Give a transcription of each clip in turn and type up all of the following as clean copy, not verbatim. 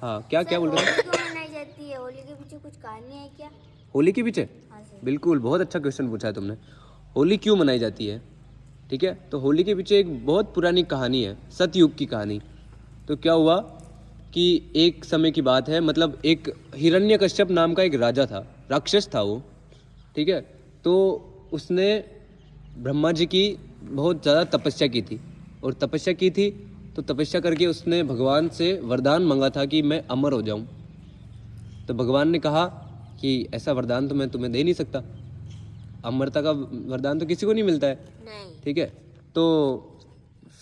हाँ क्या क्या बोल रहे थे? क्यों मनाई जाती है? होली के पीछे कुछ कहानी है क्या? होली के पीछे? हाँ सर। बिल्कुल, बहुत अच्छा क्वेश्चन पूछा है तुमने। होली क्यों मनाई जाती है? ठीक है, तो होली के पीछे एक बहुत पुरानी कहानी है, सतयुग की कहानी। तो क्या हुआ कि एक समय की बात है, मतलब एक हिरण्यकश्यप नाम का एक राजा था, राक्षस था वो। ठीक है, तो उसने ब्रह्मा जी की बहुत ज़्यादा तपस्या की थी, और तपस्या की थी तो तपस्या करके उसने भगवान से वरदान मांगा था कि मैं अमर हो जाऊं। तो भगवान ने कहा कि ऐसा वरदान तो मैं तुम्हें दे नहीं सकता, अमरता का वरदान तो किसी को नहीं मिलता है। नहीं। ठीक है, तो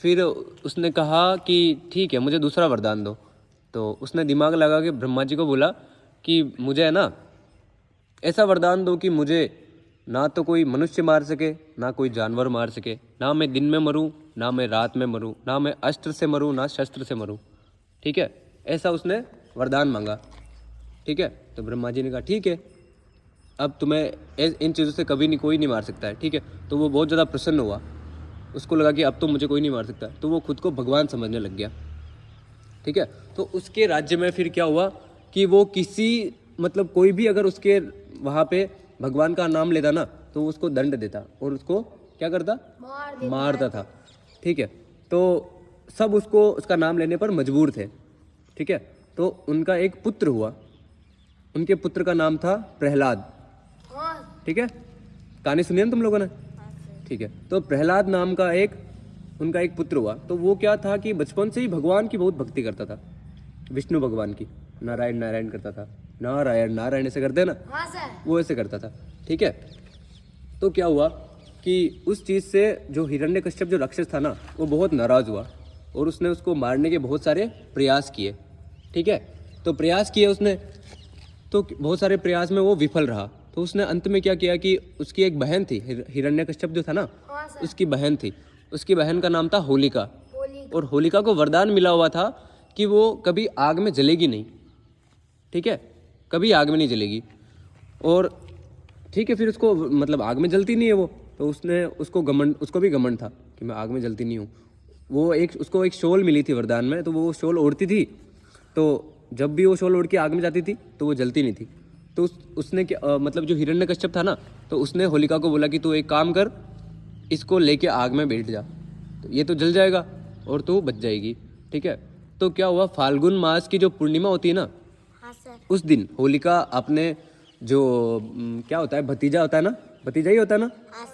फिर उसने कहा कि ठीक है, मुझे दूसरा वरदान दो। तो उसने दिमाग लगा के ब्रह्मा जी को बोला कि मुझे है ना ऐसा वरदान दो कि मुझे ना तो कोई मनुष्य मार सके, ना कोई जानवर मार सके, ना मैं दिन में मरूं, ना मैं रात में मरूं, ना मैं अस्त्र से मरूं, ना शस्त्र से मरूं। ठीक है, ऐसा उसने वरदान मांगा। ठीक है, तो ब्रह्मा जी ने कहा ठीक है, अब तुम्हें इन चीज़ों से कभी नहीं, कोई नहीं मार सकता है। ठीक है, तो वो बहुत ज़्यादा प्रसन्न हुआ, उसको लगा कि अब तो मुझे कोई नहीं मार सकता, तो वो खुद को भगवान समझने लग गया। ठीक है, तो उसके राज्य में फिर क्या हुआ कि वो किसी, मतलब कोई भी अगर उसके वहाँ पे भगवान का नाम लेता ना, तो वो उसको दंड देता और उसको क्या करता, मारता था। ठीक है, तो सब उसको उसका नाम लेने पर मजबूर थे। ठीक है, तो उनका एक पुत्र हुआ, उनके पुत्र का नाम था प्रहलाद। ठीक है, कहानी सुनी है ना तुम लोगों ने? ठीक है, तो प्रहलाद नाम का उनका एक पुत्र हुआ। तो वो क्या था कि बचपन से ही भगवान की बहुत भक्ति करता था, विष्णु भगवान की, नारायण नारायण करता था, नारायण नारायण ऐसे करते हैं ना, वो ऐसे करता था। ठीक है, तो क्या हुआ कि उस चीज़ से जो हिरण्यकश्यप जो राक्षस था ना, वो बहुत नाराज़ हुआ और उसने उसको मारने के बहुत सारे प्रयास किए। ठीक है, तो प्रयास किए उसने, तो बहुत सारे प्रयास में वो विफल रहा। तो उसने अंत में क्या किया कि उसकी एक बहन थी, हिरण्यकश्यप जो था ना, उसकी बहन थी, उसकी बहन का नाम था होलिका। और होलिका को वरदान मिला हुआ था कि वो कभी आग में जलेगी नहीं। ठीक है, कभी आग में नहीं जलेगी। और ठीक है, फिर उसको मतलब आग में जलती नहीं है वो, तो उसको भी घमंड था कि मैं आग में जलती नहीं हूँ। उसको एक शॉल मिली थी वरदान में, तो वो शॉल ओढ़ती थी, तो जब भी वो शॉल ओढ़ के आग में जाती थी तो वो जलती नहीं थी। तो उसने क्या मतलब जो हिरण्यकश्यप था ना, तो उसने होलिका को बोला कि तू एक काम कर, इसको लेके आग में बैठ जा, तो ये तो जल जाएगा और तू बच जाएगी। ठीक है, तो क्या हुआ, फाल्गुन मास की जो पूर्णिमा होती है ना, उस दिन होलिका अपने जो क्या होता है, भतीजा होता है ना, भतीजा ही होता है ना,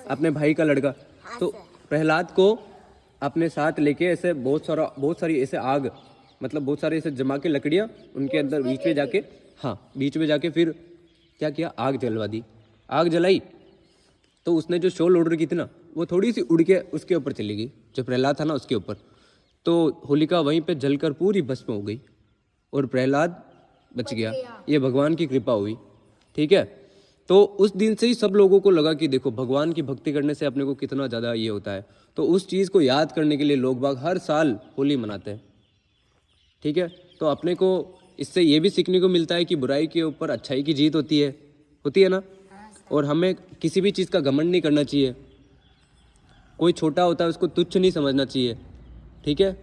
अपने भाई का लड़का, तो प्रहलाद को अपने साथ लेके ऐसे बहुत सारी ऐसे आग, मतलब बहुत सारे ऐसे जमा के लकड़ियाँ उनके अंदर बीच में जाके, हाँ बीच में जाके फिर क्या किया, आग जलवा दी। आग जलाई तो उसने जो शॉल ऑर्डर की थी ना, वो थोड़ी सी उड़ के उसके ऊपर चली गई, जो प्रहलाद था ना उसके ऊपर। तो होलिका वहीं पे जलकर पूरी भस्म हो गई और प्रहलाद बच गया। ये भगवान की कृपा हुई। ठीक है, तो उस दिन से ही सब लोगों को लगा कि देखो भगवान की भक्ति करने से अपने को कितना ज़्यादा ये होता है। तो उस चीज़ को याद करने के लिए लोग बाग हर साल होली मनाते हैं। ठीक है, तो अपने को इससे ये भी सीखने को मिलता है कि बुराई के ऊपर अच्छाई की जीत होती है ना। और हमें किसी भी चीज़ का घमंड नहीं करना चाहिए, कोई छोटा होता है उसको तुच्छ नहीं समझना चाहिए। ठीक है,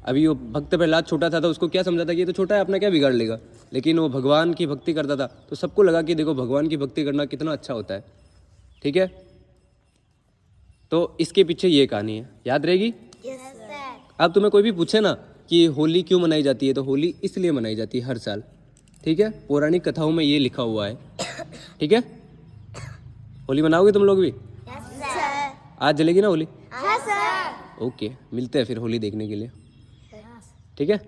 अभी वो भक्त प्रहलाद छोटा था तो उसको क्या समझा था कि ये तो छोटा है, अपना क्या बिगाड़ लेगा, लेकिन वो भगवान की भक्ति करता था, तो सबको लगा कि देखो भगवान की भक्ति करना कितना अच्छा होता है। ठीक है, तो इसके पीछे ये कहानी है, याद रहेगी। अब तुम्हें कोई भी पूछे ना कि होली क्यों मनाई जाती है, तो होली इसलिए मनाई जाती है हर साल। ठीक है, पौराणिक कथाओं में ये लिखा हुआ है। ठीक है, होली मनाओगे तुम लोग भी? आज जलेगी ना होली? ओके, मिलते हैं फिर होली देखने के लिए। ठीक है।